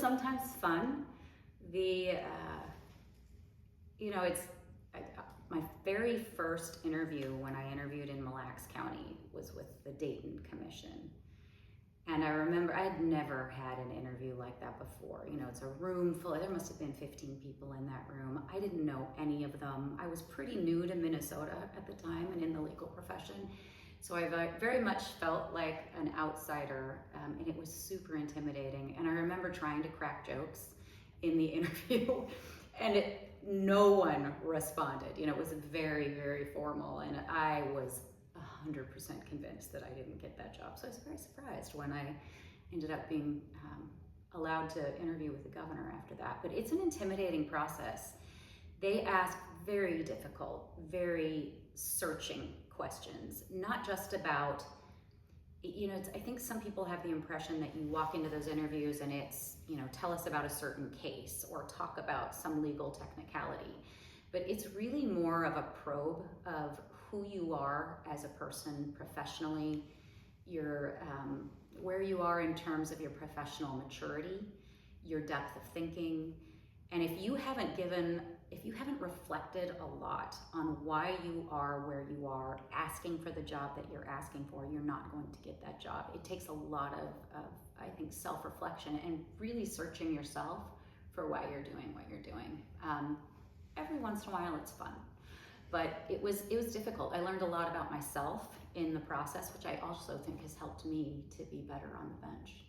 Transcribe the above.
sometimes fun. The, it's my very first interview when I interviewed in Mille Lacs County was with the Dayton Commission. And I remember I had never had an interview like that before. It's a room full, there must have been 15 people in that room. I didn't know any of them. I was pretty new to Minnesota at the time and in the legal profession. So I very much felt like an outsider, and it was super intimidating. And I remember trying to crack jokes in the interview, and no one responded. It was very, very formal, and I was 100% convinced that I didn't get that job. So I was very surprised when I ended up being allowed to interview with the governor after that. But it's an intimidating process. They ask very difficult, very searching questions, not just about, I think some people have the impression that you walk into those interviews and it's, tell us about a certain case or talk about some legal technicality. But it's really more of a probe of who you are as a person professionally, where you are in terms of your professional maturity, your depth of thinking. And if you haven't reflected a lot on why you are where you are, asking for the job that you're asking for, you're not going to get that job. It takes a lot of I think, self-reflection and really searching yourself for why you're doing what you're doing. Every once in a while it's fun, but it was difficult. I learned a lot about myself in the process, which I also think has helped me to be better on the bench.